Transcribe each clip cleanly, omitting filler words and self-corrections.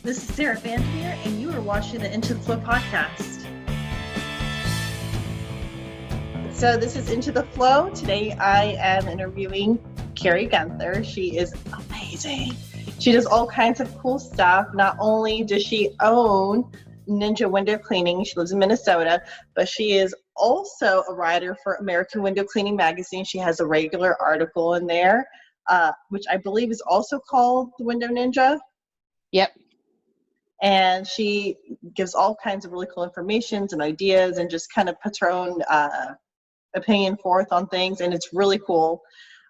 This is Sarah Vandermeer, and you are watching the Into the Flow podcast. So this is Into the Flow. Today I am interviewing Carrie Guenther. She is amazing. She does all kinds of cool stuff. Not only does she own Ninja Window Cleaning, she lives in Minnesota, but she is also a writer for American Window Cleaning magazine. She has a regular article in there, which I believe is also called The Window Ninja. Yep. And she gives all kinds of really cool information and ideas and just kind of puts her own opinion forth on things. And it's really cool.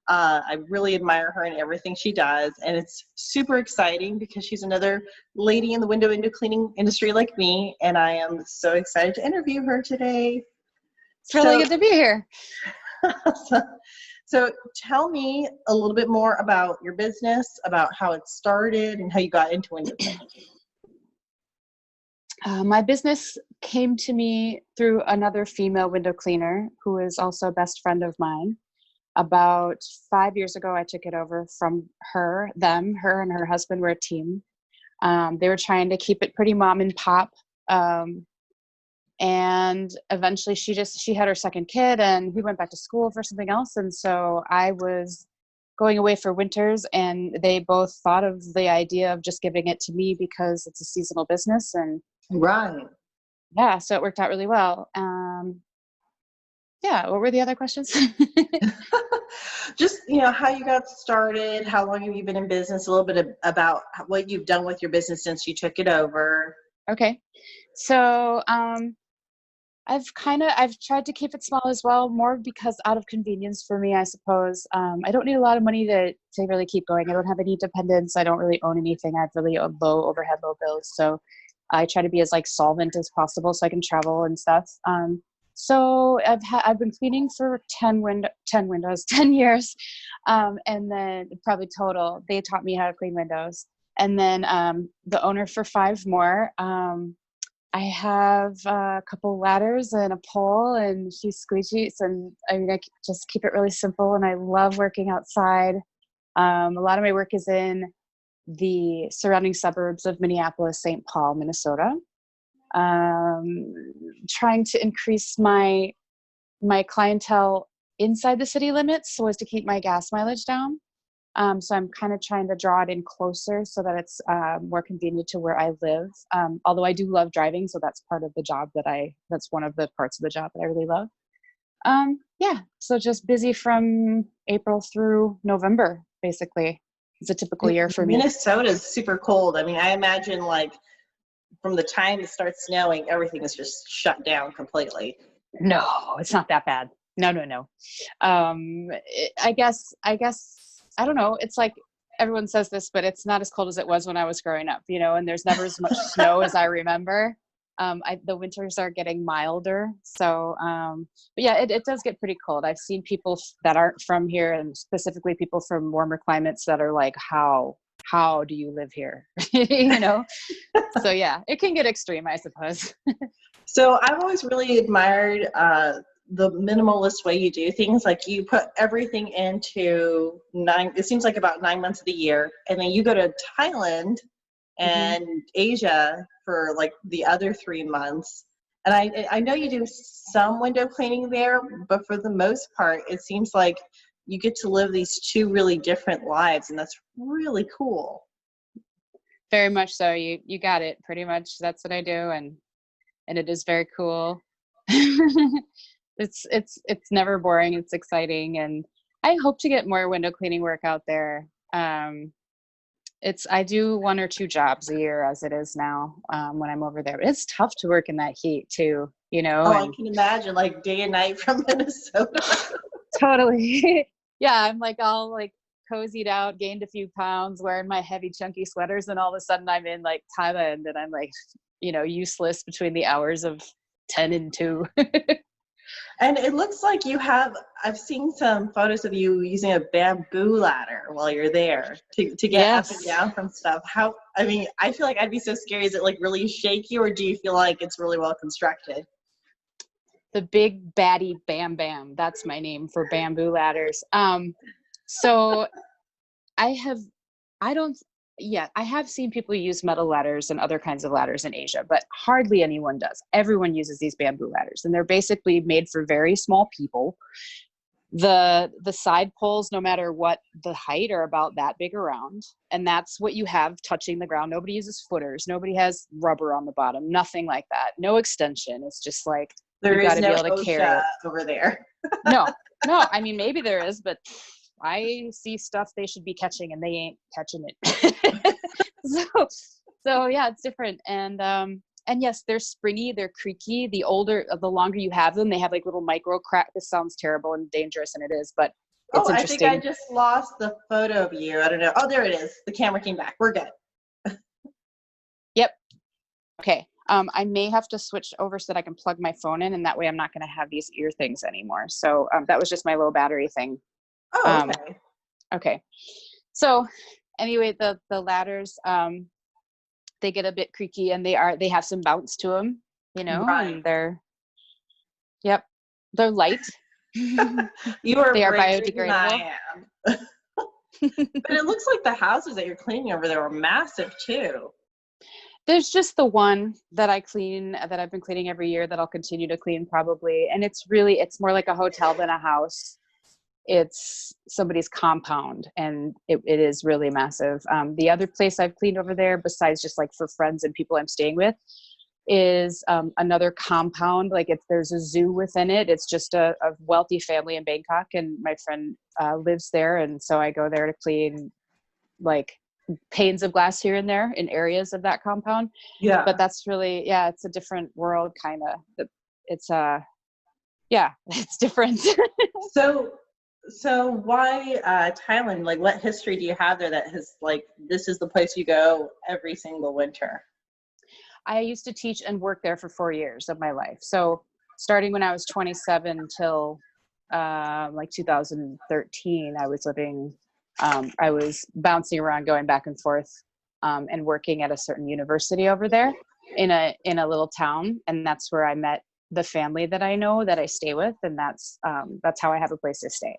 I really admire her and everything she does. And it's super exciting because she's another lady in the window cleaning industry like me. And I am so excited to interview her today. It's really good to be here. So tell me a little bit more about your business, about how it started and how you got into window cleaning. My business came to me through another female window cleaner who is also a best friend of mine. About 5 years ago, I took it over from her. Her and her husband were a team. They were trying to keep it pretty mom and pop. And eventually she had her second kid and he went back to school for something else. And so I was going away for winters and they both thought of the idea of just giving it to me because it's a seasonal business. And Right. yeah, so it worked out really well. Yeah, what were the other questions? Just, how you got started, how long have you been in business, a little bit about what you've done with your business since you took it over. Okay. So I've tried to keep it small as well, more because out of convenience for me, I suppose. I don't need a lot of money to really keep going. I don't have any dependents. I don't really own anything. I have really low overhead, low bills. So I try to be as solvent as possible so I can travel and stuff. So I've been cleaning for 10 years. And then probably total, they taught me how to clean windows. And then the owner for 5 more. I have a couple ladders and a pole and a few squeegees. And I just keep it really simple. And I love working outside. A lot of my work is in the surrounding suburbs of Minneapolis, St. Paul, Minnesota. Trying to increase my clientele inside the city limits so as to keep my gas mileage down. So I'm kind of trying to draw it in closer so that it's more convenient to where I live. Although I do love driving, so that's part of the job that's one of the parts of the job that I really love. Yeah, so just busy from April through November, basically. It's a typical year for me. Minnesota is super cold. I mean, I imagine from the time it starts snowing, everything is just shut down completely. No, it's not that bad. No. I guess, I don't know. It's like everyone says this, but it's not as cold as it was when I was growing up, and there's never as much snow as I remember. The winters are getting milder. So, but yeah, it does get pretty cold. I've seen people that aren't from here and specifically people from warmer climates that are like, how do you live here? So yeah, it can get extreme, I suppose. So I've always really admired the minimalist way you do things. Like you put everything into it seems like about 9 months of the year. And then you go to Thailand and Asia for the other 3 months. And I know you do some window cleaning there, but for the most part, it seems like you get to live these 2 really different lives. And that's really cool. Very much so. You got it. Pretty much that's what I do. And it is very cool. It's never boring. It's exciting. And I hope to get more window cleaning work out there. I do 1 or 2 jobs a year as it is now when I'm over there. It's tough to work in that heat too, Oh, I can imagine day and night from Minnesota. Totally. Yeah, I'm all cozied out, gained a few pounds, wearing my heavy chunky sweaters, and all of a sudden I'm in Thailand and I'm useless between the hours of 10 and 2. And it looks like I've seen some photos of you using a bamboo ladder while you're there to get up and down from stuff. I feel like I'd be so scary. Is it really shaky, or do you feel like it's really well constructed? The big baddie Bam Bam. That's my name for bamboo ladders. So I don't Yeah, I have seen people use metal ladders and other kinds of ladders in Asia, but hardly anyone does. Everyone uses these bamboo ladders, and they're basically made for very small people. The side poles, no matter what the height, are about that big around, and that's what you have touching the ground. Nobody uses footers. Nobody has rubber on the bottom. Nothing like that. No extension. It's just like There you got is to be no able to carry OSHA it. over there. No, no. I mean, maybe there is, but I see stuff they should be catching, and they ain't catching it. so, so yeah, it's different. And yes, they're springy, they're creaky. The longer you have them, they have like little micro crack. This sounds terrible and dangerous, and it is, but it's Oh, I think I interesting. just lost the photo of you. I don't know. Oh, there it is. The camera came back. We're good. Yep. Okay. I may have to switch over so that I can plug my phone in, and that way I'm not going to have these ear things anymore. So that was just my little battery thing. Oh, Um, okay. okay. So anyway, the ladders, they get a bit creaky, and they have some bounce to them, Right. and yep, they're light. You are They are braver than biodegradable. I am. But it looks like the houses that you're cleaning over there are massive too. There's just the one that I clean, that I've been cleaning every year, that I'll continue to clean probably. And it's more like a hotel than a house. It's somebody's compound, and it is really massive. The other place I've cleaned over there, besides just like for friends and people I'm staying with, is another compound. Like there's a zoo within it. It's just a wealthy family in Bangkok, and my friend lives there, and so I go there to clean like panes of glass here and there in areas of that compound. Yeah. But that's really, yeah, it's a different world kind of. It's yeah, it's different. So why Thailand? Like, what history do you have there that has like this is the place you go every single winter? I used to teach and work there for 4 years of my life. So starting when I was 27 till like 2013, I was bouncing around, going back and forth, and working at a certain university over there in a little town. And that's where I met the family that I know, that I stay with. And that's how I have a place to stay.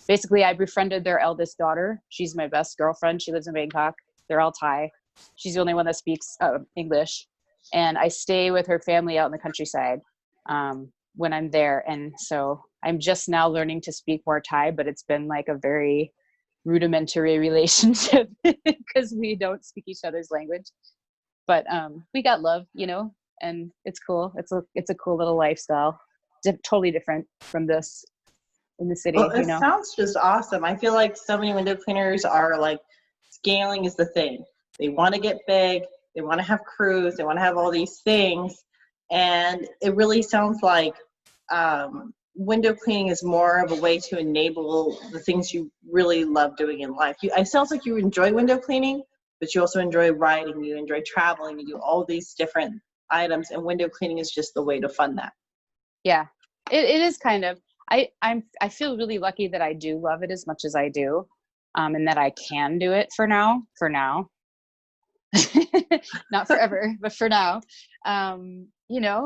Basically, I befriended their eldest daughter. She's my best girlfriend. She lives in Bangkok. They're all Thai. She's the only one that speaks English. And I stay with her family out in the countryside when I'm there. And so I'm just now learning to speak more Thai, but it's been like a very rudimentary relationship because we don't speak each other's language. But we got love, and it's cool. It's a cool little lifestyle. Totally different from this in the Well, city, it sounds just awesome. I feel like so many window cleaners are like scaling is the thing. They want to get big, they want to have crews, they want to have all these things. And it really sounds like window cleaning is more of a way to enable the things you really love doing in life. It sounds like you enjoy window cleaning, but you also enjoy writing, you enjoy traveling, you do all these different items, and window cleaning is just the way to fund that. Yeah, it is kind of. I feel really lucky that I do love it as much as I do, and that I can do it for now. For now, not forever, but for now.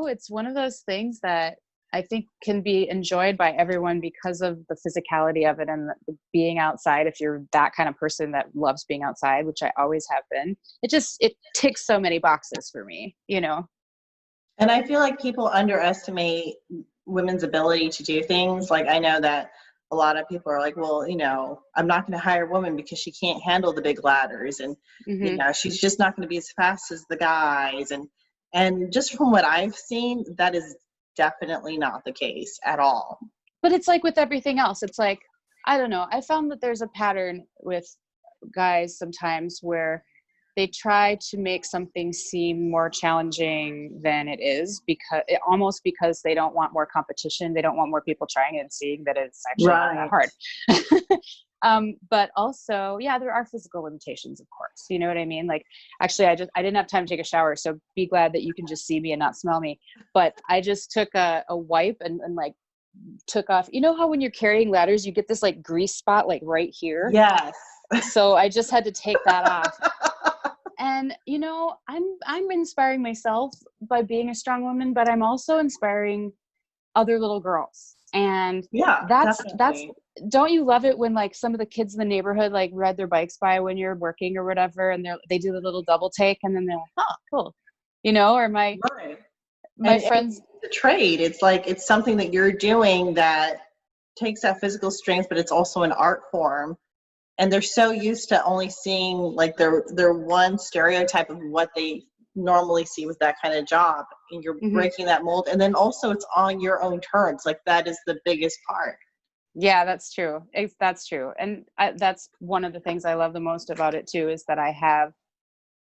It's one of those things that I think can be enjoyed by everyone because of the physicality of it and being outside. If you're that kind of person that loves being outside, which I always have been, it ticks so many boxes for me. And I feel like people underestimate women's ability to do things. Like, I know that a lot of people are like, well, I'm not going to hire a woman because she can't handle the big ladders, and Mm-hmm. she's just not going to be as fast as the guys. And just from what I've seen, that is definitely not the case at all. But it's like with everything else. It's like, I don't know. I found that there's a pattern with guys sometimes where they try to make something seem more challenging than it is, because they don't want more competition. They don't want more people trying it and seeing that it's actually not that Right. hard. But also, yeah, there are physical limitations, of course. You know what I mean? Like, actually, I didn't have time to take a shower, so be glad that you can just see me and not smell me. But I just took a wipe and like took off. You know how when you're carrying ladders, you get this like grease spot like right here? Yes. So I just had to take that off. And I'm inspiring myself by being a strong woman, but I'm also inspiring other little girls. And Yeah, that's definitely. don't you love it when like some of the kids in the neighborhood like ride their bikes by when you're working or whatever, and they do the little double take, and then they're like, oh, cool, or Right. my And friends. the trade, it's like it's something that you're doing that takes that physical strength, but it's also an art form. And they're so used to only seeing like their one stereotype of what they normally see with that kind of job, and you're Mhm. breaking that mold. And then also it's on your own terms. Like that is the biggest part. Yeah, that's true. That's true. And that's one of the things I love the most about it too, is that I have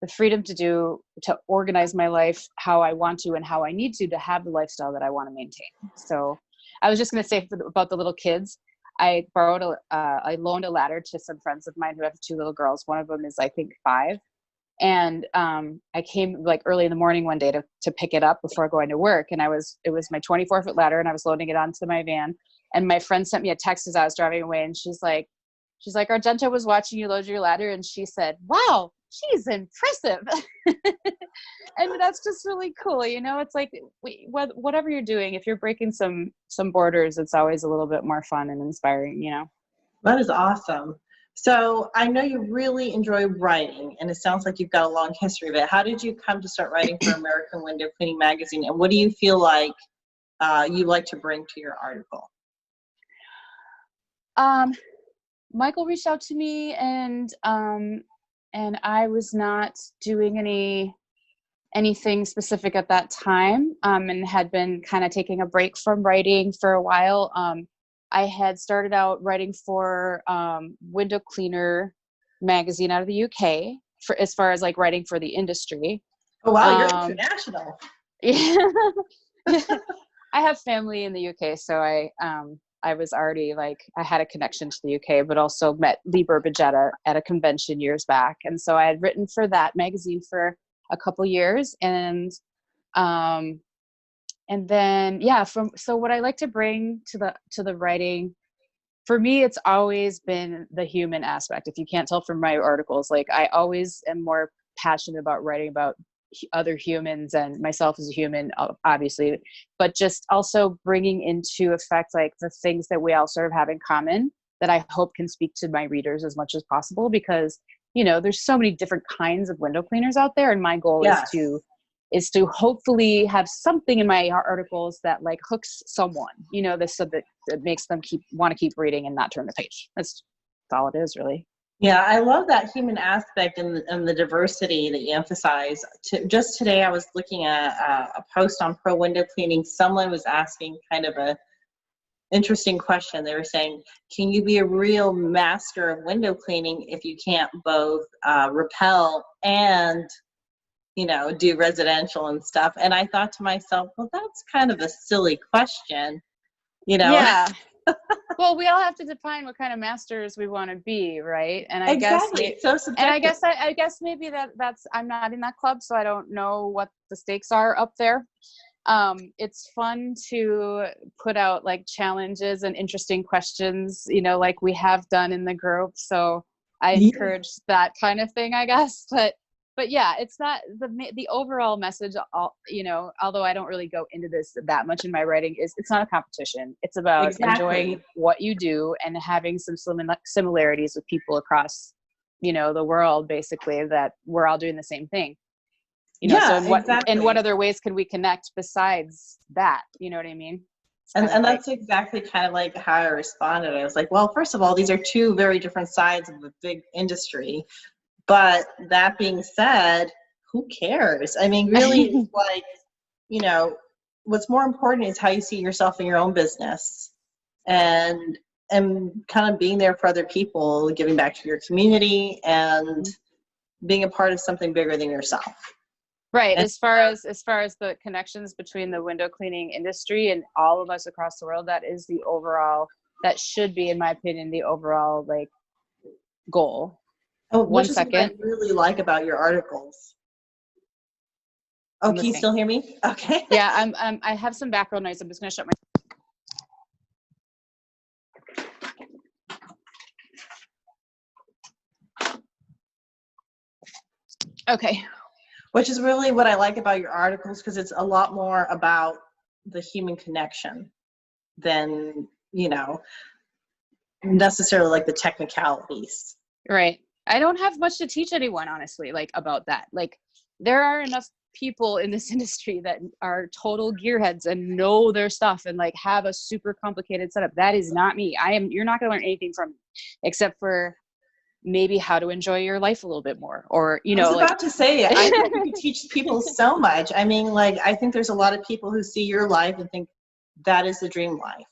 the freedom to organize my life how I want to and how I need to have the lifestyle that I want to maintain. So I was just going to say about the little kids. I loaned a ladder to some friends of mine who have two little girls. One of them is, I think, 5. And I came like early in the morning one day to pick it up before going to work. And it was my 24-foot ladder, and I was loading it onto my van. And my friend sent me a text as I was driving away, and she's like, Argento was watching you load your ladder, and she said, wow, she's impressive. And that's just really cool. It's like whatever you're doing, if you're breaking some borders, it's always a little bit more fun and inspiring. That is awesome. So I know you really enjoy writing, and it sounds like you've got a long history of it. How did you come to start writing for American Window Cleaning Magazine, and what do you feel like you like to bring to your article? Michael reached out to me, and I was not doing anything specific at that time, and had been kind of taking a break from writing for a while. I had started out writing for Window Cleaner magazine out of the UK, for as far as like writing for the industry. Oh wow, you're Um, international. yeah. I have family in the UK, so I was already like, I had a connection to the UK, but also met Lee Burbage at a convention years back, and so I had written for that magazine for a couple years, um, and then so what I like to bring to the writing, for me, it's always been the human aspect. If you can't tell from my articles, like I always am more passionate about writing about other humans and myself as a human, obviously, but just also bringing into effect like the things that we all sort of have in common that I hope can speak to my readers as much as possible, because there's so many different kinds of window cleaners out there, and my goal is Yes. to hopefully have something in my articles that like hooks someone, this, so that makes them want to keep reading and not turn the page. That's all it is, really. Yeah, I love that human aspect and the diversity that you emphasize. Just today, I was looking at a post on Pro Window Cleaning. Someone was asking kind of a interesting question. They were saying, can you be a real master of window cleaning if you can't both repel and do residential and stuff? And I thought to myself, well, that's kind of a silly question, you know. Yeah. Well, we all have to define what kind of masters we want to be, right? And I guess Exactly, it's so subjective. I guess maybe that's I'm not in that club, so I don't know what the stakes are up there. It's fun to put out like challenges and interesting questions, like we have done in the group. So I Yeah. encourage that kind of thing, I guess. But yeah, it's not the overall message. Although I don't really go into this that much in my writing, is it's not a competition. It's about enjoying Exactly. what you do and having some similarities with people across, the world, basically, that we're all doing the same thing. So Yeah, in what exactly. other ways can we connect besides that? You know what I mean? It's And kind of like, that's exactly kind of like how I responded. I was like, well, first of all, these are two very different sides of a big industry. But that being said, who cares? I mean, really, it's like, you know, what's more important is how you see yourself in your own business, and kind of being there for other people, giving back to your community, and being a part of something bigger than yourself. right. And As far as the connections between the window cleaning industry and all of us across the world, that should be, in my opinion, the overall like goal. One which is what I second. really like about your articles. Oh, I'm can you listening. still hear me? Okay. Yeah, I have some background noise. I'm just gonna shut my. Okay. Which is really what I like about your articles, because it's a lot more about the human connection. than, necessarily like the technicalities. Right. I don't have much to teach anyone, honestly, like about that. Like there are enough people in this industry that are total gearheads and know their stuff and like have a super complicated setup. That is not me. You're not going to learn anything from me except for maybe how to enjoy your life a little bit more, or, I was about to say, I think you could teach people so much. I mean, like, I think there's a lot of people who see your life and think that is the dream life,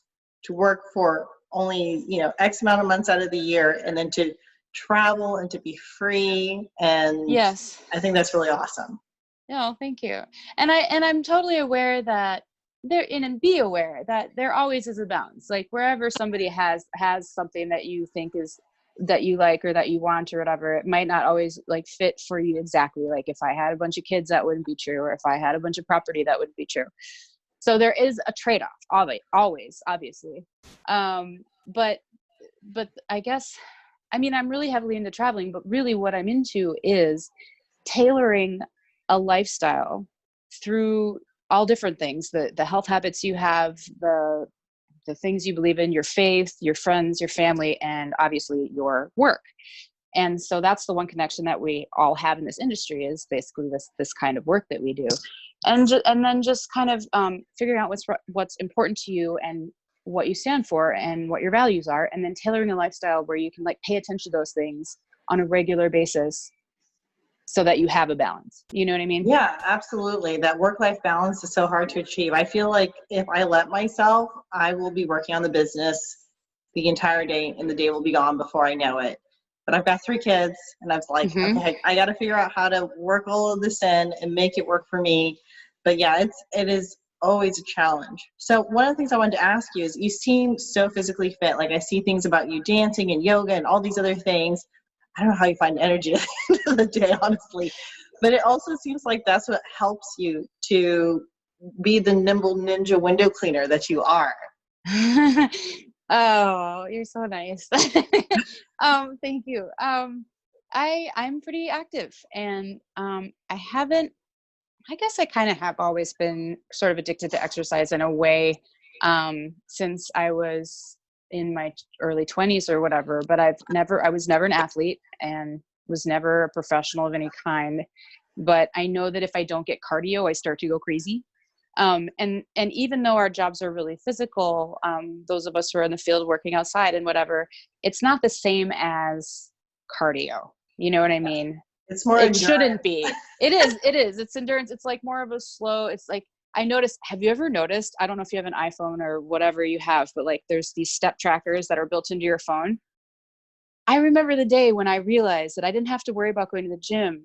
to work for only, X amount of months out of the year, and then to travel and to be free. And yes, I think that's really awesome. no, thank you. And I'm totally aware that and be aware that there always is a balance. Like wherever somebody has something that you think is that you like or that you want or whatever, it might not always like fit for you exactly. Like if I had a bunch of kids, that wouldn't be true, or if I had a bunch of property, that wouldn't be true. So there is a trade-off, always, obviously. But I guess, I mean, I'm really heavily into traveling, but really what I'm into is tailoring a lifestyle through all different things, the health habits you have, the things you believe in, your faith, your friends, your family, and obviously your work. And so that's the one connection that we all have in this industry, is basically this kind of work that we do. And then just kind of figuring out what's important to you and what you stand for and what your values are, and then tailoring a lifestyle where you can like pay attention to those things on a regular basis so that you have a balance. You know what I mean? Yeah, absolutely. That work-life balance is so hard to achieve. I feel like if I let myself, I will be working on the business the entire day, and the day will be gone before I know it. But I've got 3 kids, and I was like, okay, I got to figure out how to work all of this in and make it work for me. But yeah, it is always a challenge. So one of the things I wanted to ask you is, you seem so physically fit. Like I see things about you dancing and yoga and all these other things. I don't know how you find energy at the end of the day, honestly. But it also seems like that's what helps you to be the nimble ninja window cleaner that you are. Oh, you're so nice. Thank you. I'm pretty active, and I guess I kind of have always been sort of addicted to exercise in a way, since I was in my early 20s or whatever, but I was never an athlete and was never a professional of any kind. But I know that if I don't get cardio, I start to go crazy. And even though our jobs are really physical, those of us who are in the field working outside and whatever, it's not the same as cardio. You know what I mean? It's more It endurance. shouldn't be. It is. It's endurance. It's like more of a slow, it's like, I noticed, have you ever noticed, I don't know if you have an iPhone or whatever you have, but like there's these step trackers that are built into your phone. I remember the day when I realized that I didn't have to worry about going to the gym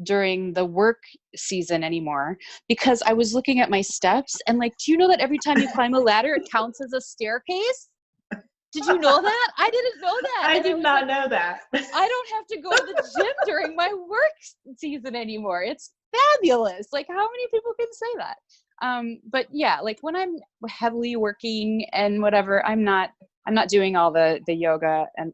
during the work season anymore, because I was looking at my steps and like, do you know that every time you climb a ladder, it counts as a staircase? Did you know that? I didn't know that. I did not know that. I don't have to go to the gym during my work season anymore. It's fabulous. Like, how many people can say that? But yeah, like when I'm heavily working and whatever, I'm not doing all the yoga, and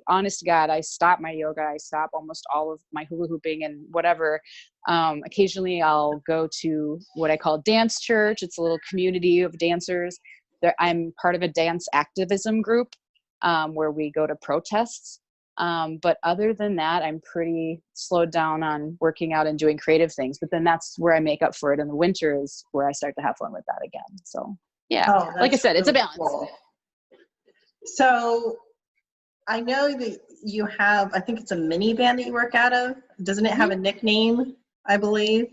honest to God, I stop my yoga. I stop almost all of my hula hooping and whatever. Occasionally I'll go to what I call dance church. It's a little community of dancers. I'm part of a dance activism group, where we go to protests. But other than that, I'm pretty slowed down on working out and doing creative things. But then that's where I make up for it in the winter, is where I start to have fun with that again. So yeah, like I said, it's a balance. Cool. So I know that you have, I think it's a minivan that you work out of. Doesn't it have a nickname, I believe?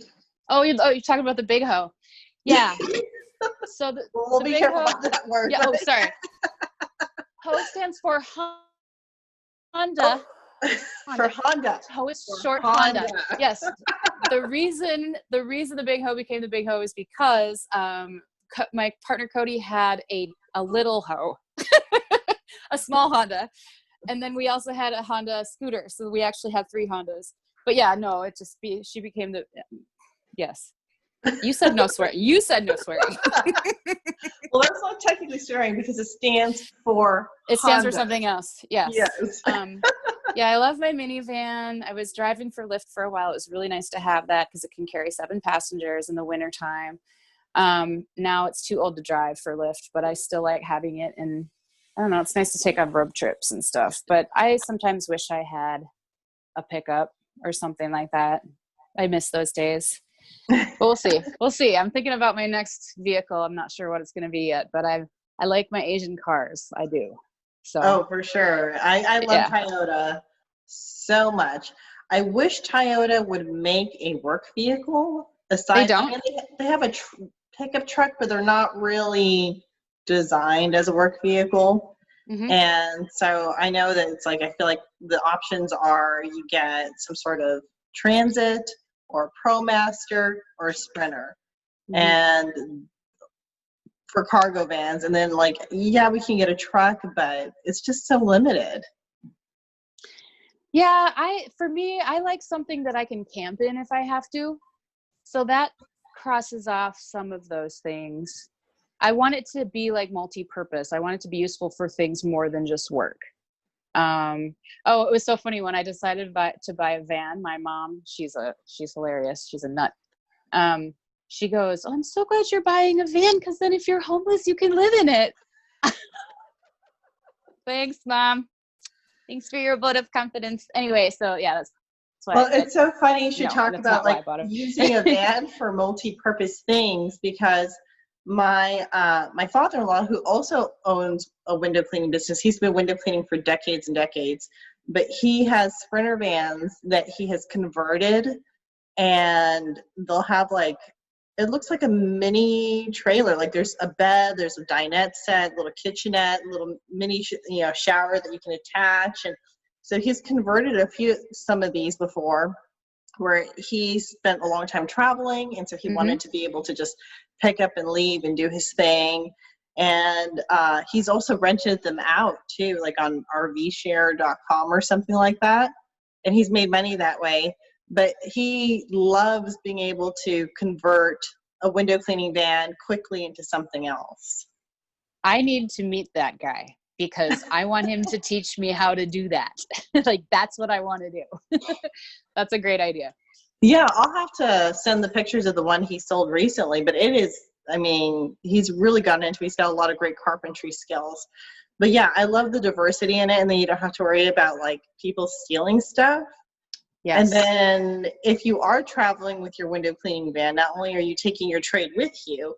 Oh, you're talking about the Big Hoe. Yeah. So we'll be careful about that word. Yeah. Oh, sorry. Hoe stands for Honda. For Honda. Hoe is short Honda. Yes. The reason the Big Hoe became the Big Hoe is because my partner Cody had a little hoe, a small Honda, and then we also had a Honda scooter. So we actually had 3 Hondas. But yeah, no, she became the yes. You said no swearing. You said no swearing. Well, that's not technically swearing because it stands for It stands Honda. for something else. Yes. Yeah, I love my minivan. I was driving for Lyft for a while. It was really nice to have that because it can carry 7 passengers in the wintertime. Now it's too old to drive for Lyft, but I still like having it. And I don't know, it's nice to take on road trips and stuff, but I sometimes wish I had a pickup or something like that. I miss those days, but we'll see. We'll see. I'm thinking about my next vehicle. I'm not sure what it's going to be yet, but I like my Asian cars. I do. So. Oh, for sure. I love Yeah. Toyota so much. I wish Toyota would make a work vehicle. They Aside, I don't? mean, they have a pickup truck, but they're not really designed as a work vehicle. Mm-hmm. And so I know that it's like, I feel like the options are you get some sort of Transit or ProMaster or Sprinter. Mm-hmm. And for cargo vans, and then like, yeah, we can get a truck, but it's just so limited. Yeah, for me, I like something that I can camp in if I have to. So that crosses off some of those things. I want it to be like multi-purpose. I want it to be useful for things more than just work. Oh, it was so funny when I decided to buy a van. My mom, she's hilarious. She's a nut. She goes, "Oh, I'm so glad you're buying a van, because then if you're homeless, you can live in it." Thanks, Mom. Thanks for your vote of confidence. Anyway, so yeah, that's why. Well, it's so funny you should talk that's about not why like I bought it. using a van for multi-purpose things, because my father-in-law, who also owns a window cleaning business, he's been window cleaning for decades and decades, but he has Sprinter vans that he has converted, and they'll have like, it looks like a mini trailer. Like there's a bed, there's a dinette set, little kitchenette, little mini shower that you can attach. And so he's converted some of these before, where he spent a long time traveling, and so he wanted to be able to just pick up and leave and do his thing. And he's also rented them out too, like on rvshare.com or something like that, and he's made money that way. But he loves being able to convert a window cleaning van quickly into something else. I need to meet that guy, because I want him to teach me how to do that. Like, that's what I want to do. That's a great idea. Yeah, I'll have to send the pictures of the one he sold recently, but it is, I mean, he's really gotten into it. He's got a lot of great carpentry skills. But yeah, I love the diversity in it, and then you don't have to worry about like people stealing stuff. Yes. And then if you are traveling with your window cleaning van, not only are you taking your trade with you,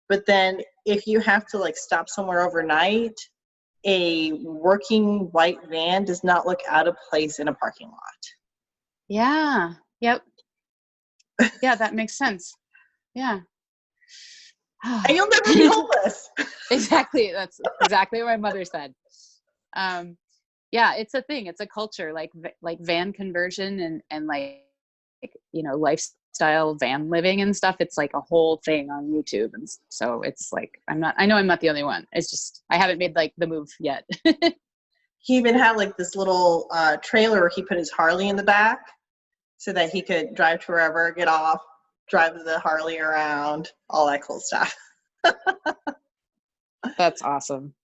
but then if you have to like stop somewhere overnight, a working white van does not look out of place in a parking lot. Yeah. Yep. Yeah, that makes sense. Yeah. And you'll never be homeless. Exactly. That's exactly what my mother said. Yeah, it's a thing. It's a culture, like van conversion and like, lifestyle van living and stuff. It's like a whole thing on YouTube. And so it's like, I know I'm not the only one. It's just, I haven't made like the move yet. He even had like this little trailer where he put his Harley in the back so that he could drive to wherever, get off, drive the Harley around, all that cool stuff. That's awesome.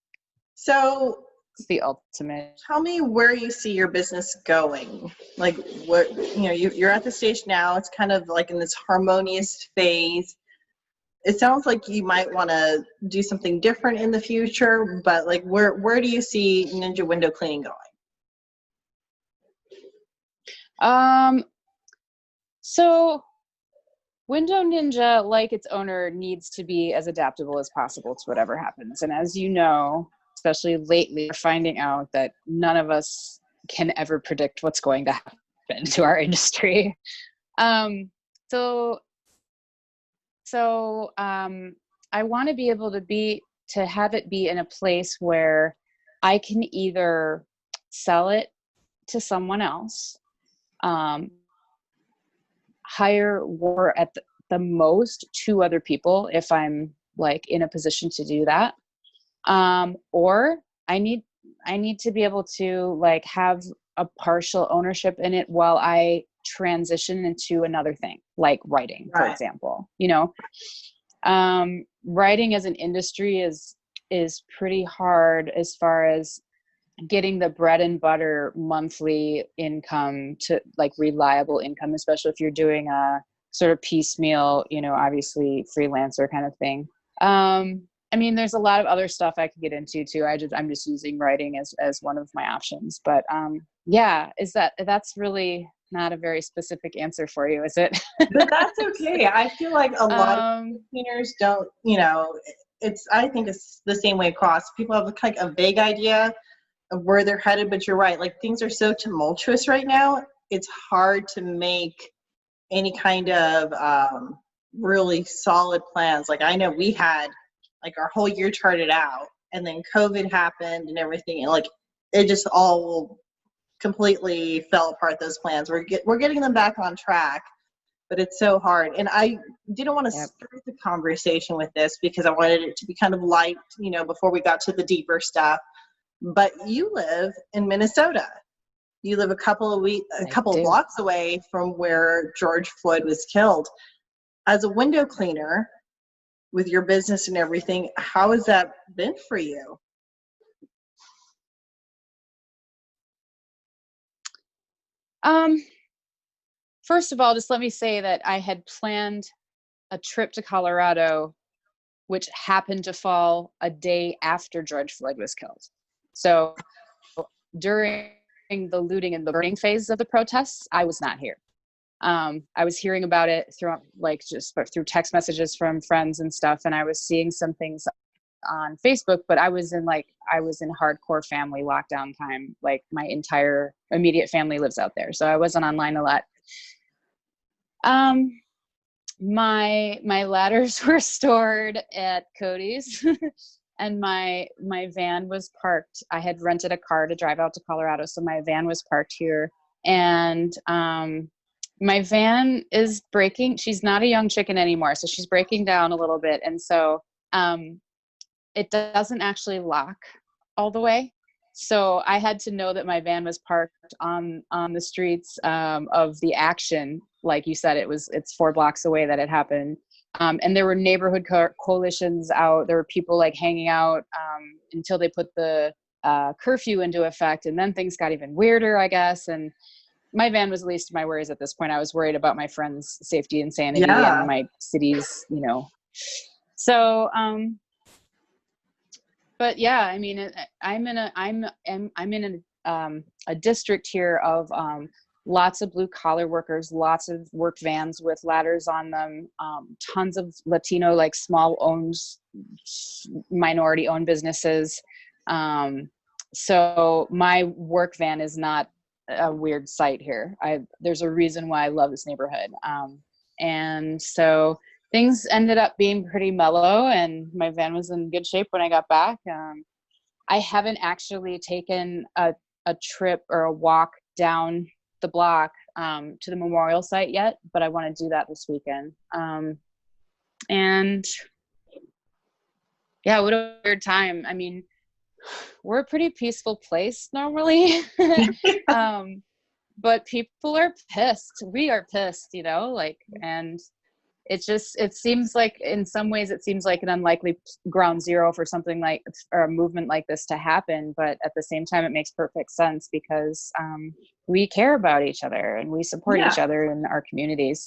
So it's the ultimate. Tell me where you see your business going. Like what, you're at the stage now, it's kind of like in this harmonious phase. It sounds like you might want to do something different in the future, but like where do you see Ninja Window Cleaning going? So Window Ninja, like its owner, needs to be as adaptable as possible to whatever happens. And as you know, especially lately, we're finding out that none of us can ever predict what's going to happen to our industry. So I want to be able to have it be in a place where I can either sell it to someone else, hire or at the most 2 other people if I'm like in a position to do that. Or I need to be able to like have a partial ownership in it while I transition into another thing, like writing, for example. Writing as an industry is pretty hard as far as getting the bread and butter monthly income to like reliable income, especially if you're doing a sort of piecemeal, obviously freelancer kind of thing. I mean, there's a lot of other stuff I could get into too. I'm just using writing as one of my options. But yeah, that's really not a very specific answer for you, is it? But that's okay. I feel like a lot of cleaners don't, I think it's the same way across. People have like a vague idea of where they're headed, but you're right. Like things are so tumultuous right now. It's hard to make any kind of really solid plans. Like I know we had like our whole year charted out, and then COVID happened and everything, and like it just all completely fell apart. Those plans, we're getting them back on track, but it's so hard. And I didn't want to start the conversation with this because I wanted it to be kind of light, before we got to the deeper stuff. But you live in Minnesota. You live a couple of blocks away from where George Floyd was killed. As a window cleaner with your business and everything, how has that been for you? First of all, just let me say that I had planned a trip to Colorado, which happened to fall a day after George Floyd was killed. So during the looting and the burning phase of the protests, I was not here. I was hearing about it through text messages from friends and stuff, and I was seeing some things on Facebook, but I was in hardcore family lockdown time. Like my entire immediate family lives out there, so I wasn't online a lot. My ladders were stored at Cody's and my van was parked. I had rented a car to drive out to Colorado, so my van was parked here, and my van is breaking. She's not a young chicken anymore, so she's breaking down a little bit, and so it doesn't actually lock all the way. So I had to know that my van was parked on the streets of the action. Like you said, it's 4 blocks away that it happened. And there were neighborhood coalitions out. There were people like hanging out until they put the curfew into effect. And then things got even weirder, I guess. And my van was the least of my worries at this point. I was worried about my friend's safety and sanity and my city's, So, but yeah, I mean, I'm in a district here of lots of blue collar workers, lots of work vans with ladders on them, tons of Latino, like minority owned businesses. So my work van is not a weird sight here. There's a reason why I love this neighborhood. And so things ended up being pretty mellow, and my van was in good shape when I got back. I haven't actually taken a trip or a walk down the block to the memorial site yet, but I want to do that this weekend. And yeah, what a weird time. I mean, we're a pretty peaceful place normally. But people are pissed. We are pissed, and it seems like in some ways it seems like an unlikely ground zero for something like, or a movement like this to happen. But at the same time, it makes perfect sense because we care about each other and we support each other in our communities,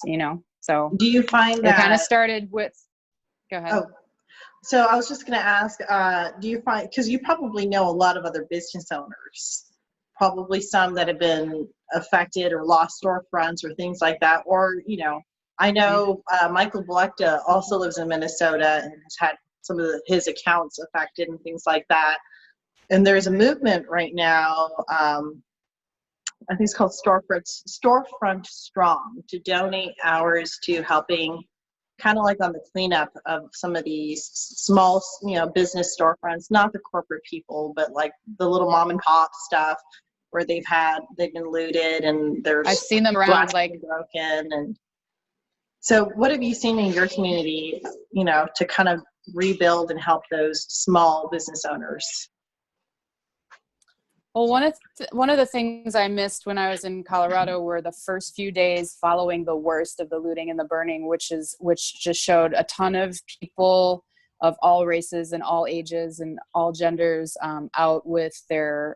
so. Do you find that it kind of started with, go ahead. Oh, so I was just going to ask, do you find, because you probably know a lot of other business owners, probably some that have been affected or lost storefronts or things like that, or, I know Michael Belecta also lives in Minnesota and has had some of his accounts affected and things like that. And there's a movement right now, I think it's called Storefront Strong, to donate hours to helping kind of like on the cleanup of some of these small, business storefronts, not the corporate people, but like the little mom and pop stuff where they've been looted and there's I've seen them around like broken. And so what have you seen in your community, to kind of rebuild and help those small business owners? Well, one of the things I missed when I was in Colorado were the first few days following the worst of the looting and the burning, which just showed a ton of people of all races and all ages and all genders out with their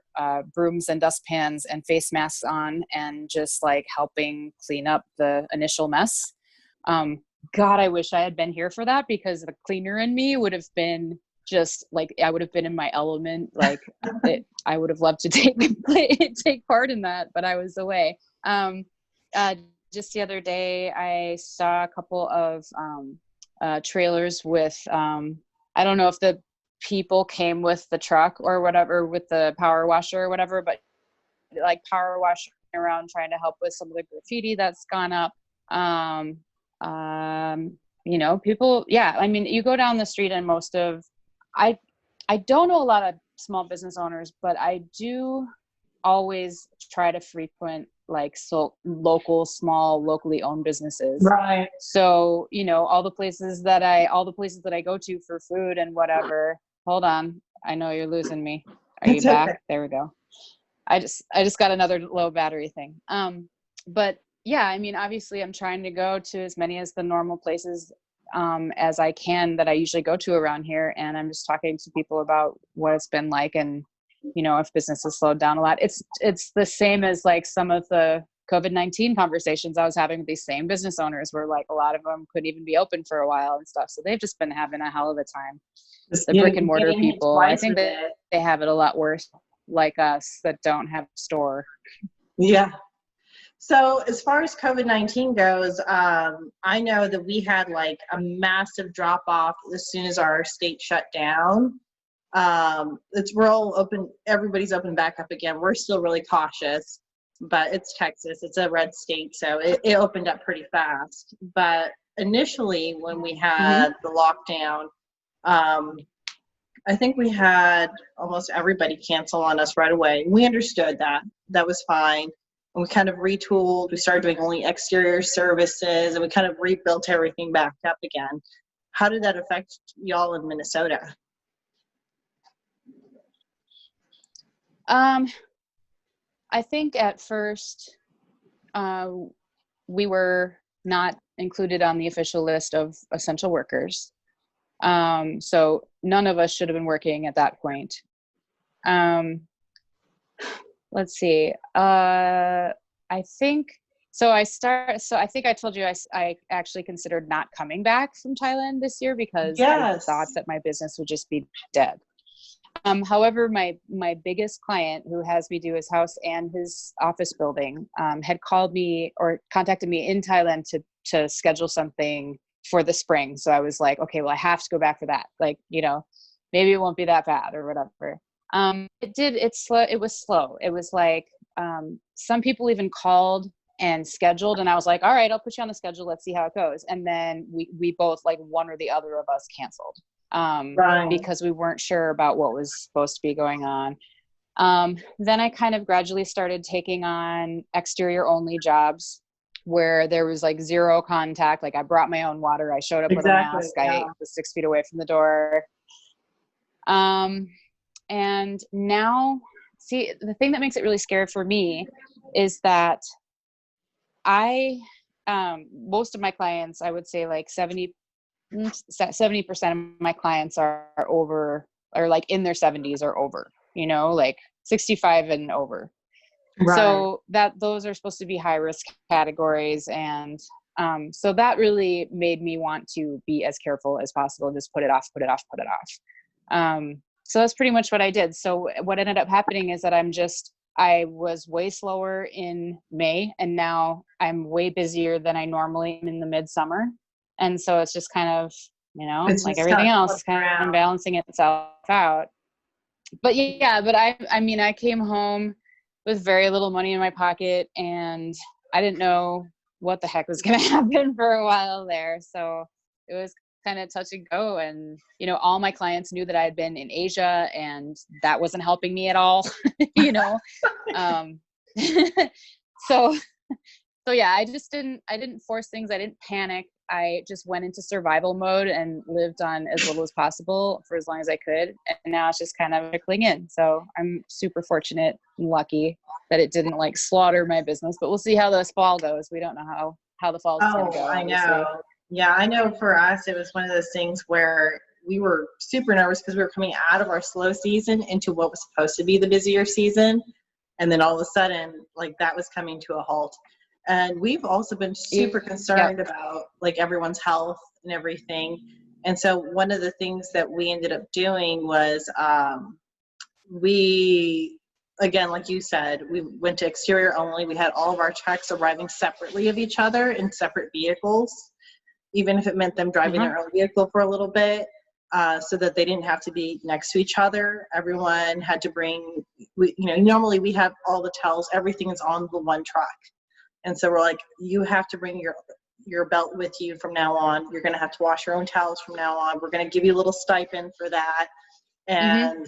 brooms and dustpans and face masks on and just like helping clean up the initial mess. God, I wish I had been here for that, because the cleaner in me would have been just like, I would have been in my element. Like I would have loved to take part in that, but I was away. Just the other day, I saw a couple of trailers with, I don't know if the people came with the truck or whatever, with the power washer or whatever, but like power washing around trying to help with some of the graffiti that's gone up. You know, people, yeah, I mean, you go down the street and I don't know a lot of small business owners, but I do always try to frequent like locally owned businesses. Right. So, you know, all the places that I go to for food and whatever. Hold on. I know you're losing me. Are you It's back? okay. There we go. I just got another low battery thing. But yeah, I mean, obviously I'm trying to go to as many as the normal places as I can that I usually go to around here. And I'm just talking to people about what it's been like, and, you know, if business has slowed down a lot. It's the same as like some of the COVID-19 conversations I was having with these same business owners, where like a lot of them couldn't even be open for a while and stuff. So they've just been having a hell of a time. Just The brick and mortar getting hit people, I twice think with that it. they have it a lot worse, like us that don't have a store. Yeah. So as far as COVID-19 goes, I know that we had like a massive drop off as soon as our state shut down. We're all open, everybody's open back up again. We're still really cautious, but it's Texas, it's a red state, so it opened up pretty fast. But initially when we had the lockdown, I think we had almost everybody cancel on us right away. We understood that. That was fine. And we kind of retooled. We started doing only exterior services, and we kind of rebuilt everything back up again. How did that affect y'all in Minnesota? I think at first we were not included on the official list of essential workers. So none of us should have been working at that point. Let's see. I think so. I think I told you I actually considered not coming back from Thailand this year because I thought that my business would just be dead. However, my biggest client, who has me do his house and his office building, had called me or contacted me in Thailand to schedule something for the spring. So I was like, okay, well, I have to go back for that. Like, you know, maybe it won't be that bad or whatever. It was slow. It was like, some people even called and scheduled, and I was like, all right, I'll put you on the schedule. Let's see how it goes. And then we both, like one or the other of us, canceled, because we weren't sure about what was supposed to be going on. Then I kind of gradually started taking on exterior only jobs where there was like zero contact. Like I brought my own water. I showed up with a mask. I was 6 feet away from the door. And now, see, the thing that makes it really scary for me is that most of my clients, I would say like 70% of my clients are over, or like in their 70s or over, you know, like 65 and over. Right. So those are supposed to be high risk categories. And so that really made me want to be as careful as possible, just put it off. So that's pretty much what I did. So what ended up happening is that I was way slower in May, and now I'm way busier than I normally am in the midsummer. And so it's just kind of, you know, it's like everything else, kind of balancing itself out. But yeah, but I mean, I came home with very little money in my pocket, and I didn't know what the heck was going to happen for a while there. So it was kind of touch and go. And, you know, all my clients knew that I had been in Asia, and that wasn't helping me at all, you know? So yeah, I didn't force things. I didn't panic. I just went into survival mode and lived on as little as possible for as long as I could. And now it's just kind of trickling in. So I'm super fortunate and lucky that it didn't like slaughter my business, but we'll see how this fall goes. We don't know how the fall is going to go. I obviously. know. Yeah, I know for us, it was one of those things where we were super nervous because we were coming out of our slow season into what was supposed to be the busier season. And then all of a sudden, like that was coming to a halt. And we've also been super concerned about like everyone's health and everything. And so one of the things that we ended up doing was we, again, like you said, we went to exterior only. We had all of our techs arriving separately of each other in separate vehicles, even if it meant them driving their own vehicle for a little bit, so that they didn't have to be next to each other. Everyone had to bring, normally we have all the towels, everything is on the one truck. And so we're like, you have to bring your belt with you from now on. You're going to have to wash your own towels from now on. We're going to give you a little stipend for that. And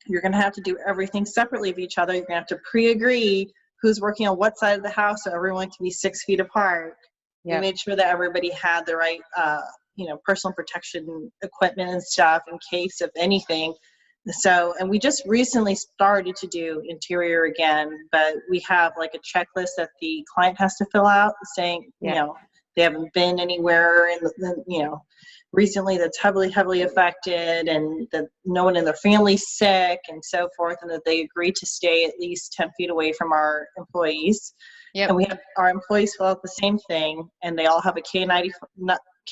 you're going to have to do everything separately of each other. You're going to have to pre-agree who's working on what side of the house so everyone can be 6 feet apart. We made sure that everybody had the right, personal protection equipment and stuff in case of anything. So, and we just recently started to do interior again, but we have like a checklist that the client has to fill out saying, they haven't been anywhere and, recently that's heavily affected, and that no one in their family's sick and so forth, and that they agree to stay at least 10 feet away from our employees. And we have our employees fill out the same thing, and they all have a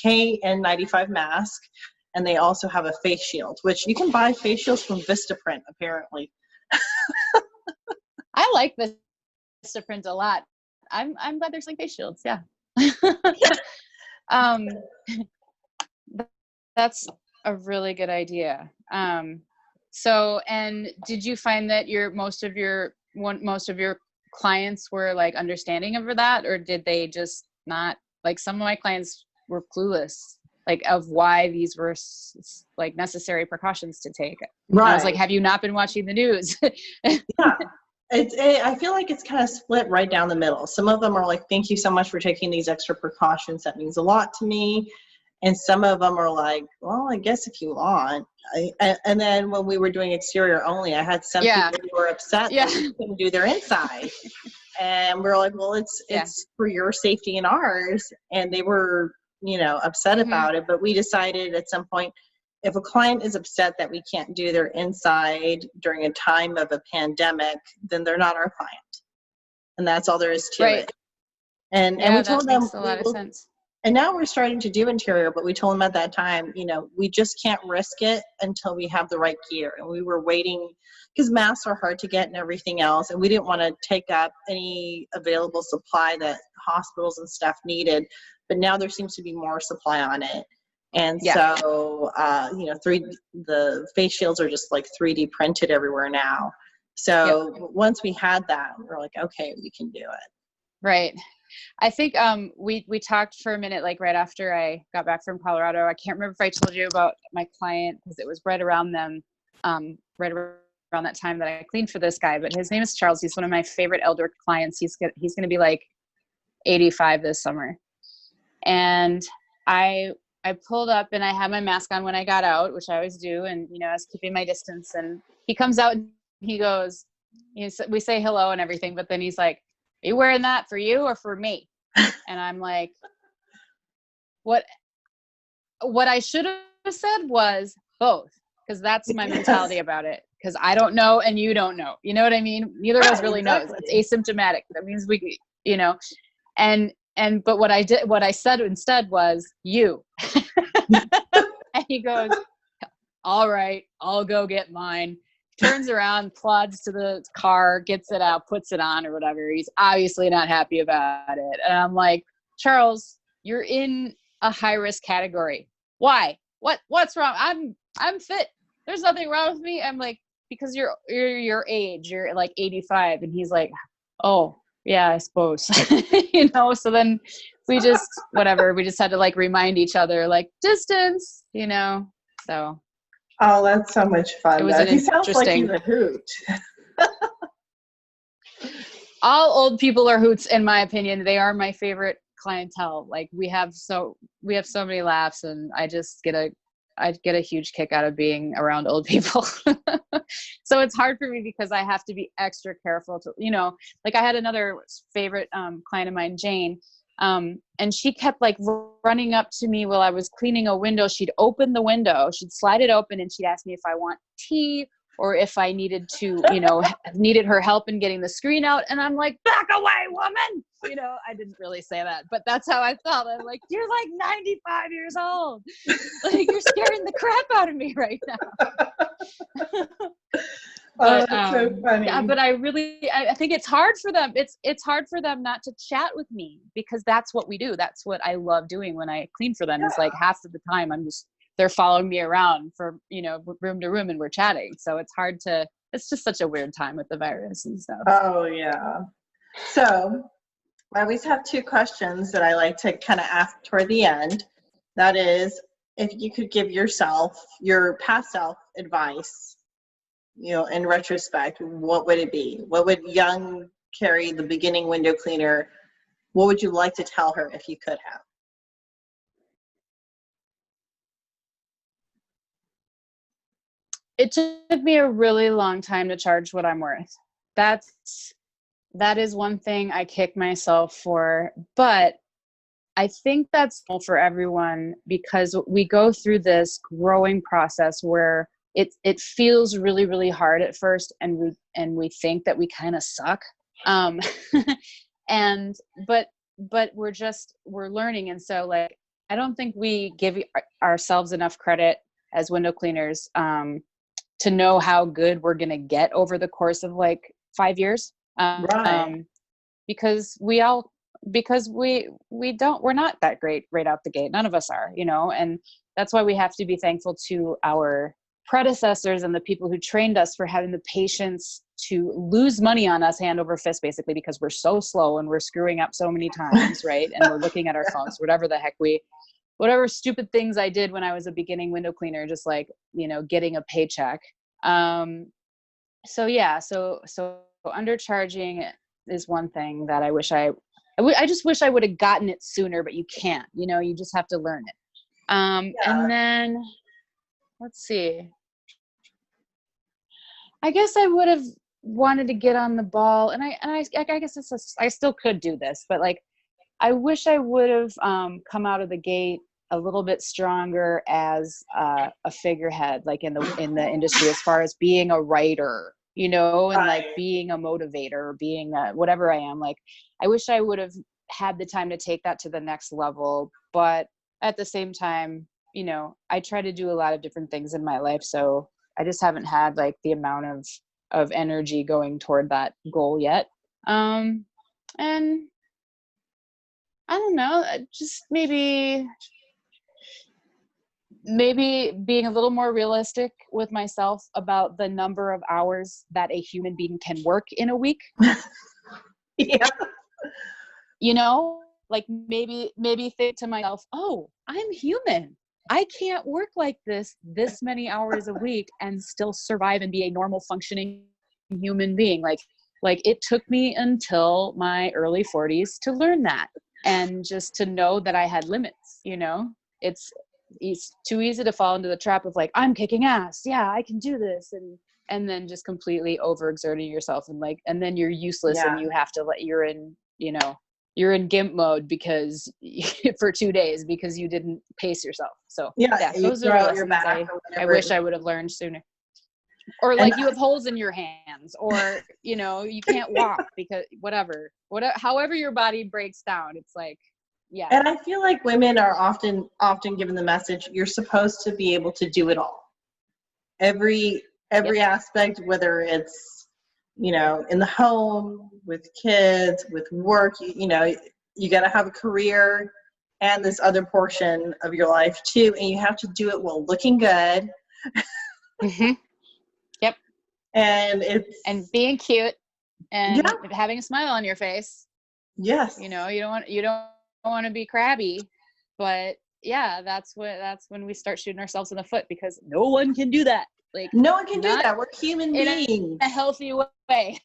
KN95 mask, and they also have a face shield, which you can buy face shields from Vistaprint, apparently. I like Vistaprint a lot. I'm glad there's like face shields. Yeah. That's a really good idea. So, and did you find that most of your clients were like understanding of that, or did they just not? Like, some of my clients were clueless, like, of why these were like necessary precautions to take. Right. I was like, have you not been watching the news? Yeah. I feel like it's kind of split right down the middle. Some of them are like, thank you so much for taking these extra precautions. That means a lot to me. And some of them are like, well, I guess if you want. And then when we were doing exterior only, I had some people who were upset that we couldn't do their inside. And we're like, well, it's for your safety and ours. And they were, upset about it. But we decided at some point, if a client is upset that we can't do their inside during a time of a pandemic, then they're not our client. And that's all there is to it. And we told them, makes a lot of sense. And now we're starting to do interior, but we told them at that time, we just can't risk it until we have the right gear. And we were waiting because masks are hard to get and everything else. And we didn't want to take up any available supply that hospitals and stuff needed. But now there seems to be more supply on it. And so, the face shields are just like 3D printed everywhere now. So once we had that, we're like, okay, we can do it. Right. I think we talked for a minute, like right after I got back from Colorado. I can't remember if I told you about my client, because it was right around that time that I cleaned for this guy. But his name is Charles. He's one of my favorite elder clients. He's going to be like 85 this summer. And I pulled up and I had my mask on when I got out, which I always do. And, I was keeping my distance. And he comes out and he goes, we say hello and everything. But then he's like, are you wearing that for you or for me? And I'm like, what I should have said was both, because that's my mentality about it. Because I don't know and you don't know. You know what I mean? Neither of us really knows. It's asymptomatic. That means we, but what I said instead was you. And he goes, all right, I'll go get mine. Turns around, plods to the car, gets it out, puts it on or whatever. He's obviously not happy about it. And I'm like, Charles, you're in a high risk category. Why? What's wrong? I'm fit. There's nothing wrong with me. I'm like, because you're your age, you're like 85. And he's like, oh yeah, I suppose. So then we just had to like remind each other, like, distance, so. Oh, that's so much fun. He sounds like he's a hoot. All old people are hoots, in my opinion. They are my favorite clientele. Like, we have so many laughs, and I get a huge kick out of being around old people. So it's hard for me because I have to be extra careful to, like I had another favorite client of mine, Jane. And she kept like running up to me while I was cleaning a window. She'd open the window, she'd slide it open, and she'd ask me if I want tea or if I needed to, needed her help in getting the screen out, and I'm like, back away, woman. I didn't really say that, but that's how I felt. I'm like, you're like 95 years old. Like, you're scaring the crap out of me right now. Oh, But that's so funny. yeah, but I think it's hard for them. It's hard for them not to chat with me, because that's what we do. That's what I love doing when I clean for them. Yeah. Is like half of the time they're following me around from, room to room, and we're chatting. So it's just such a weird time with the virus and stuff. Oh, yeah. So I always have two questions that I like to kind of ask toward the end. That is, if you could give yourself, your past self, advice, in retrospect, what would it be? What would young Carrie, the beginning window cleaner, what would you like to tell her if you could have? It took me a really long time to charge what I'm worth. That is one thing I kick myself for, but I think that's for everyone, because we go through this growing process where it feels really, really hard at first, and we think that we kind of suck. And but we're learning, and so, like, I don't think we give ourselves enough credit as window cleaners to know how good we're gonna get over the course of like 5 years. Right. Because we're not that great right out the gate. None of us are, and that's why we have to be thankful to our predecessors and the people who trained us for having the patience to lose money on us hand over fist, basically, because we're so slow and we're screwing up so many times, right? And we're looking at our phones, whatever stupid things I did when I was a beginning window cleaner, just like, getting a paycheck. So yeah, so undercharging is one thing that I just wish I would have gotten it sooner, but you can't, you just have to learn it. Yeah. And then let's see, I guess I would have wanted to get on the ball, and I guess I still could do this, but like, I wish I would have come out of the gate a little bit stronger as a figurehead, like in the industry, as far as being a writer, and like being a motivator, or being whatever I am. Like, I wish I would have had the time to take that to the next level. But at the same time, I try to do a lot of different things in my life, so I just haven't had like the amount of energy going toward that goal yet. And I don't know, just maybe being a little more realistic with myself about the number of hours that a human being can work in a week. Yeah. Like, maybe think to myself, oh, I'm human. I can't work like this many hours a week and still survive and be a normal functioning human being. Like it took me until my early 40s to learn that, and just to know that I had limits. It's too easy to fall into the trap of like, I'm kicking ass, yeah, I can do this, and then just completely overexerting yourself, and then you're useless. Yeah. And you have to you're in GIMP mode because for 2 days, because you didn't pace yourself. So Yeah, those are the lessons I wish I would have learned sooner. Or like, you have holes in your hands, or you can't walk because whatever, however your body breaks down, it's like, yeah. And I feel like women are often given the message, you're supposed to be able to do it all. Every aspect, whether it's, in the home, with kids, with work, you got to have a career and this other portion of your life too. And you have to do it while looking good. Mm-hmm. Yep. And being cute and having a smile on your face. Yes. You don't want to be crabby, but yeah, that's when we start shooting ourselves in the foot, because no one can do that. Like, no one can do that. We're human beings in a healthy way.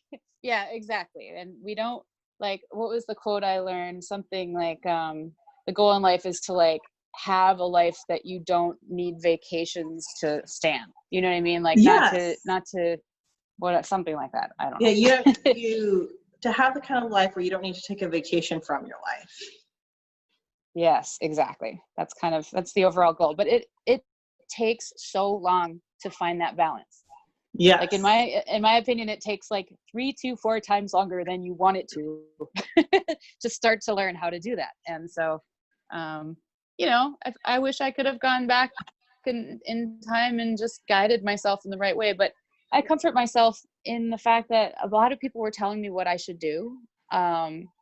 Yeah, exactly. And we don't, like, what was the quote I learned? Something like, the goal in life is to like have a life that you don't need vacations to stand. You know what I mean? Like, yes. not to what, something like that. I don't know. Yeah, you to have the kind of life where you don't need to take a vacation from your life. Yes, exactly. That's the overall goal, but it takes so long to find that balance. Yeah. Like in my opinion, it takes like 3 to 4 times longer than you want it to to start to learn how to do that. And so, I wish I could have gone back in time and just guided myself in the right way. But I comfort myself in the fact that a lot of people were telling me what I should do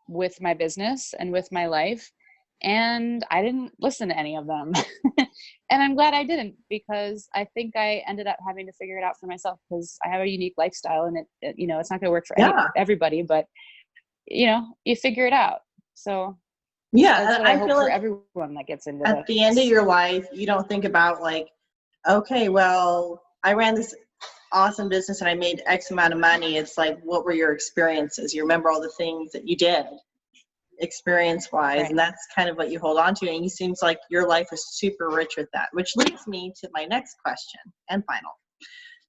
with my business and with my life. And I didn't listen to any of them. And I'm glad I didn't, because I think I ended up having to figure it out for myself, because I have a unique lifestyle, and it's not going to work for everybody, but you figure it out. So that's what I hope feel for like everyone that gets into at the end of your life, you don't think about like, okay, well, I ran this awesome business and I made X amount of money. It's like, what were your experiences? You remember all the things that you did experience-wise, Right. and that's kind of what you hold on to. And it seems like your life is super rich with that, which leads me to my next question and final.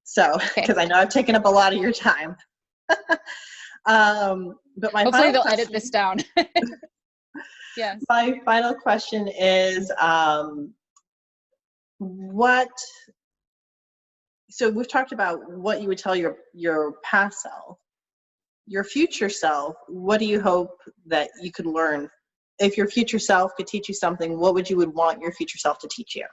So, because I know I've taken up a lot of your time. But my hopefully they'll question, edit this down. Yes. My final question is, so we've talked about what you would tell your past self. Your future self, what do you hope that you could learn? If your future self could teach you something, what would you want your future self to teach you?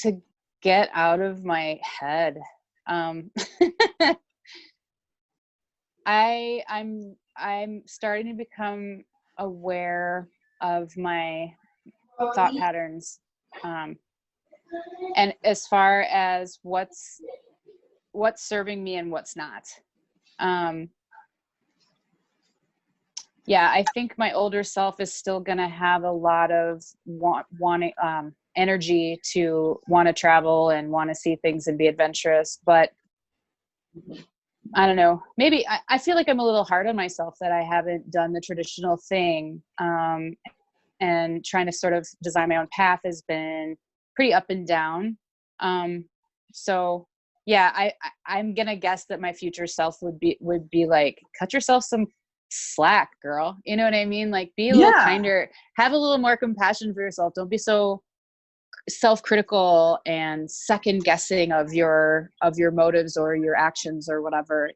To get out of my head. I'm starting to become aware of my thought patterns, and as far as what's serving me and what's not. I think my older self is still gonna have a lot of wanting energy to want to travel and want to see things and be adventurous, but I don't know, maybe I feel like I'm a little hard on myself that I haven't done the traditional thing, and trying to sort of design my own path has been pretty up and down. So I'm gonna guess that my future self would be like, cut yourself some slack, girl. You know what I mean? Like, be a little kinder, have a little more compassion for yourself. Don't be so self-critical and second guessing of your motives or your actions or whatever.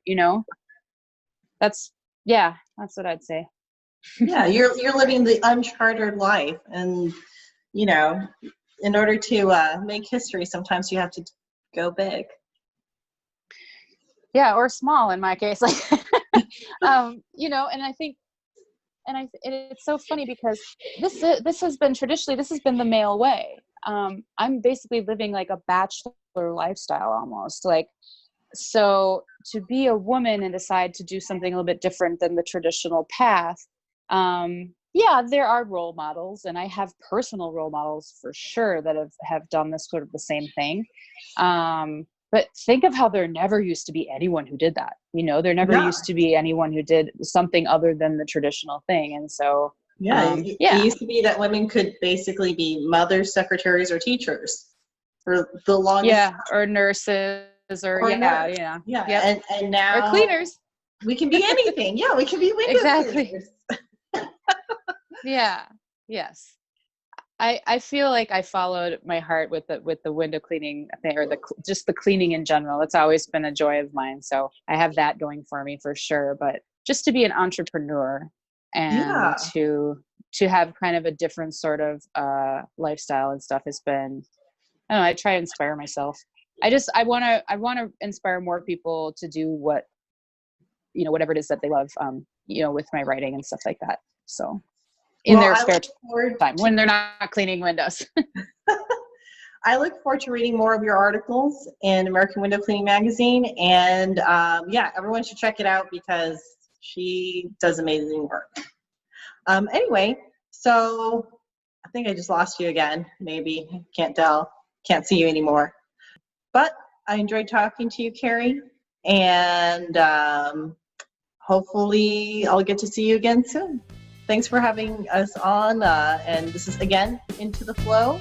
That's what I'd say. You're living the uncharted life, and in order to make history, sometimes you have to go big. Or small in my case, like and I think, it's so funny because this has been the male way. I'm basically living like a bachelor lifestyle almost, like, so to be a woman and decide to do something a little bit different than the traditional path, there are role models, and I have personal role models for sure that have done this sort of the same thing. But think of how there never used to be anyone who did that. There never used to be anyone who did something other than the traditional thing. And so, it used to be that women could basically be mothers, secretaries, or teachers for the longest time. Or nurses, or nurse. Yep. And now, or cleaners. We can be anything. We can be window cleaners. Yes. I feel like I followed my heart with the window cleaning thing, or just the cleaning in general. It's always been a joy of mine. So I have that going for me for sure. But just to be an entrepreneur and to have kind of a different sort of lifestyle and stuff has been, I don't know, I try to inspire myself. I want to inspire more people to do whatever it is that they love, with my writing and stuff like that. So in their spare time when they're not cleaning windows. I look forward to reading more of your articles in American Window Cleaning Magazine. And everyone should check it out because she does amazing work. Anyway, so I think I just lost you again. Maybe. Can't tell. Can't see you anymore. But I enjoyed talking to you, Carrie. And hopefully I'll get to see you again soon. Thanks for having us on. And this is, again, Into the Flow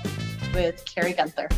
with Carrie Guenther.